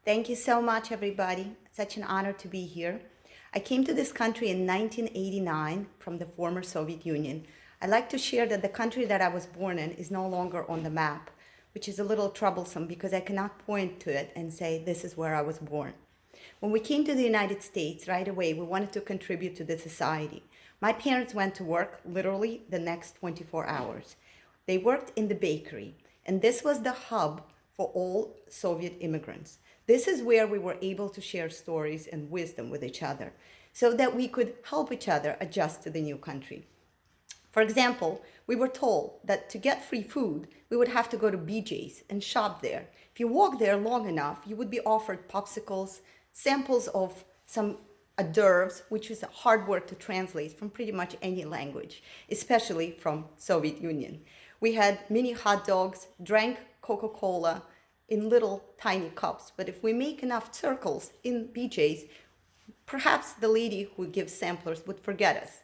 Thank you so much, everybody. Such an honor to be here. I came to this country in 1989 from the former Soviet Union. I'd like to share that the country that I was born in is no longer on the map, which is a little troublesome because I cannot point to it and say, this is where I was born. When we came to the United States, right away, we wanted to contribute to the society. My parents went to work literally the next 24 hours. They worked in the bakery, and this was the hub for all Soviet immigrants. This is where we were able to share stories and wisdom with each other so that we could help each other adjust to the new country. For example, we were told that to get free food, we would have to go to BJ's and shop there. If you walk there long enough, you would be offered popsicles, samples of some d'oeuvres, which is hard word to translate from pretty much any language, especially from Soviet Union. We had mini hot dogs, drank Coca-Cola in little tiny cups. But if we make enough circles in BJ's, perhaps the lady who gives samplers would forget us.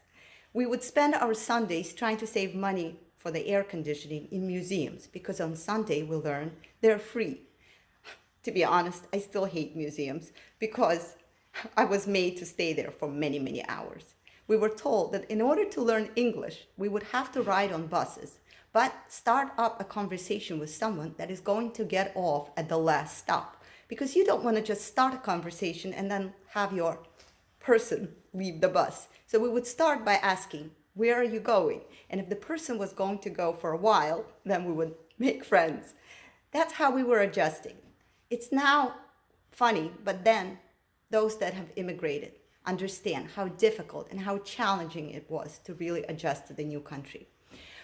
We would spend our Sundays trying to save money for the air conditioning in museums because on Sunday we learn they're free. To be honest, I still hate museums because I was made to stay there for many, many hours. We were told that in order to learn English, we would have to ride on buses, but start up a conversation with someone that is going to get off at the last stop. Because you don't want to just start a conversation and then have your person leave the bus. So we would start by asking, where are you going? And if the person was going to go for a while, then we would make friends. That's how we were adjusting. It's now funny, but then those that have immigrated understand how difficult and how challenging it was to really adjust to the new country.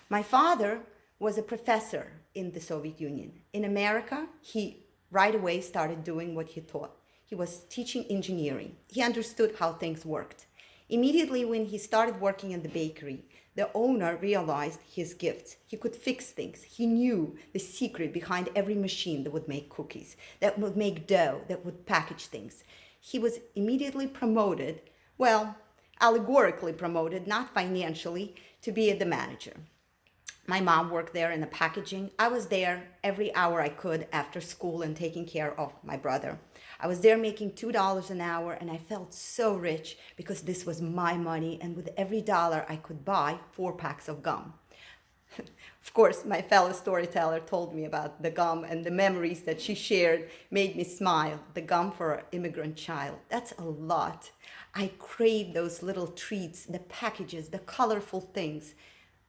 My father was a professor in the Soviet Union. In America, he right away started doing what he taught. He was teaching engineering. He understood how things worked. Immediately when he started working in the bakery, the owner realized his gifts. He could fix things. He knew the secret behind every machine that would make cookies, that would make dough, that would package things. He was immediately promoted, well, allegorically promoted, not financially, to be the manager. My mom worked there in the packaging. I was there every hour I could after school and taking care of my brother. I was there making $2 an hour and I felt so rich because this was my money, and with every dollar I could buy 4 packs of gum. Of course, my fellow storyteller told me about the gum, and the memories that she shared made me smile. The gum for an immigrant child, that's a lot. I craved those little treats, the packages, the colorful things.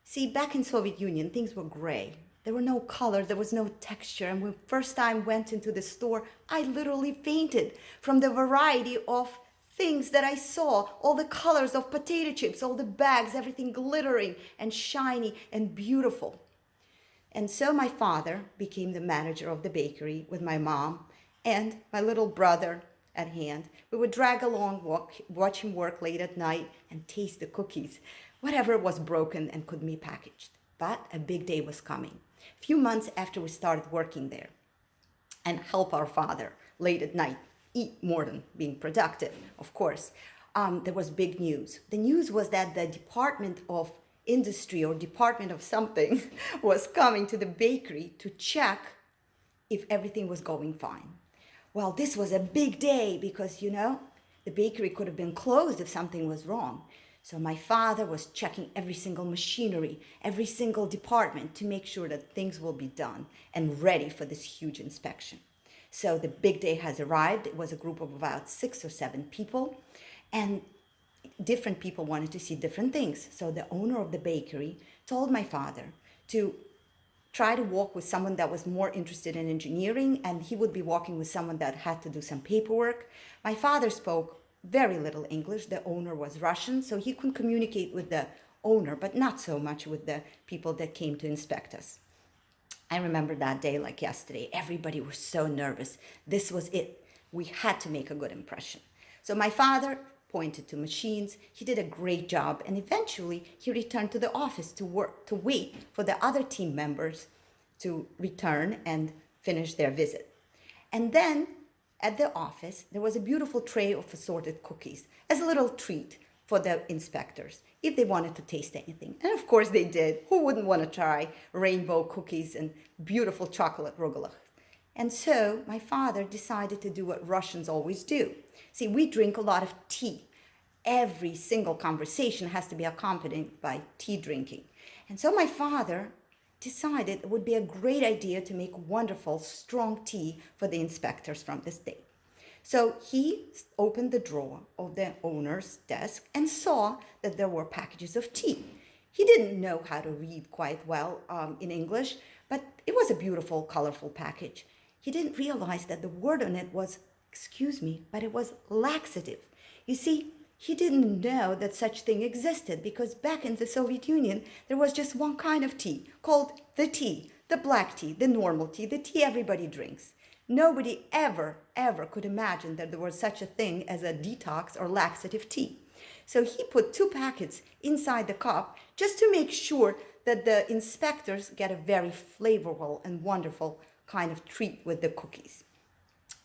See, back in Soviet Union, things were gray. There were no color, there was no texture. And when first time went into the store, I literally fainted from the variety of things that I saw, all the colors of potato chips, all the bags, everything glittering and shiny and beautiful. And so my father became the manager of the bakery with my mom and my little brother at hand. We would drag along, watch him work late at night and taste the cookies, whatever was broken and could be packaged. But a big day was coming. A few months after we started working there and help our father late at night, eat more than being productive, of course, there was big news. The news was that the Department of Industry or Department of something was coming to the bakery to check if everything was going fine. Well, this was a big day because, the bakery could have been closed if something was wrong. So my father was checking every single machinery, every single department to make sure that things will be done and ready for this huge inspection. So the big day has arrived. It was a group of about 6 or 7 people, and different people wanted to see different things. So the owner of the bakery told my father to try to walk with someone that was more interested in engineering, and he would be walking with someone that had to do some paperwork. My father spoke very little English. The owner was Russian, so he could communicate with the owner, but not so much with the people that came to inspect us. I remember that day like yesterday. Everybody was so nervous. This was it. We had to make a good impression. So my father pointed to machines. He did a great job, and eventually he returned to the office to wait for the other team members to return and finish their visit. And then at the office, there was a beautiful tray of assorted cookies as a little treat for the inspectors if they wanted to taste anything. And of course they did. Who wouldn't want to try rainbow cookies and beautiful chocolate rugelach? And so my father decided to do what Russians always do. See, we drink a lot of tea. Every single conversation has to be accompanied by tea drinking. And so my father decided it would be a great idea to make wonderful, strong tea for the inspectors from the state. So he opened the drawer of the owner's desk and saw that there were packages of tea. He didn't know how to read quite well in English, but it was a beautiful, colorful package. He didn't realize that the word on it was, excuse me, but it was laxative. You see, he didn't know that such thing existed because back in the Soviet Union, there was just one kind of tea called the black tea, the normal tea, the tea everybody drinks. Nobody ever could imagine that there was such a thing as a detox or laxative tea. So he put 2 packets inside the cup just to make sure that the inspectors get a very flavorful and wonderful kind of treat with the cookies.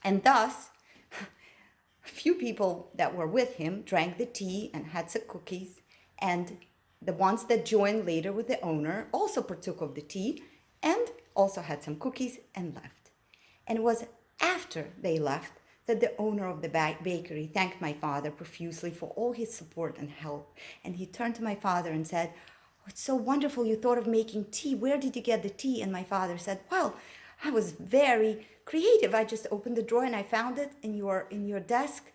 And thus, a few people that were with him drank the tea and had some cookies, and the ones that joined later with the owner also partook of the tea and also had some cookies and left. And it was after they left that the owner of the bakery thanked my father profusely for all his support and help. And he turned to my father and said, "Oh, it's so wonderful you thought of making tea. Where did you get the tea?" And my father said, "Well, I was very creative. I just opened the drawer and I found it in your desk."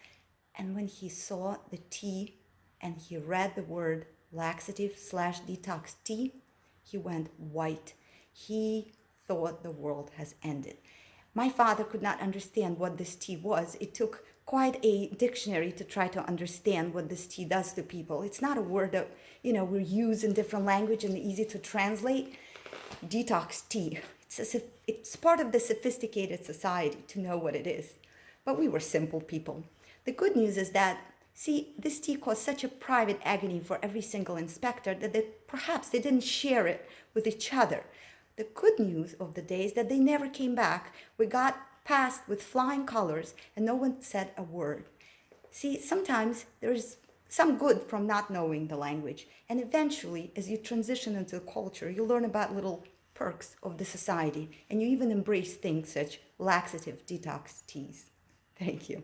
And when he saw the tea and he read the word laxative/detox tea, he went white. He thought the world has ended. My father could not understand what this tea was. It took quite a dictionary to try to understand what this tea does to people. It's not a word that, we use in different language and easy to translate. Detox tea. It's part of the sophisticated society to know what it is. But we were simple people. The good news is that, see, this tea caused such a private agony for every single inspector that perhaps they didn't share it with each other. The good news of the day is that they never came back. We got past with flying colors and no one said a word. See, sometimes there is some good from not knowing the language. And eventually, as you transition into the culture, you learn about little perks of the society and you even embrace things such laxative detox teas. Thank you.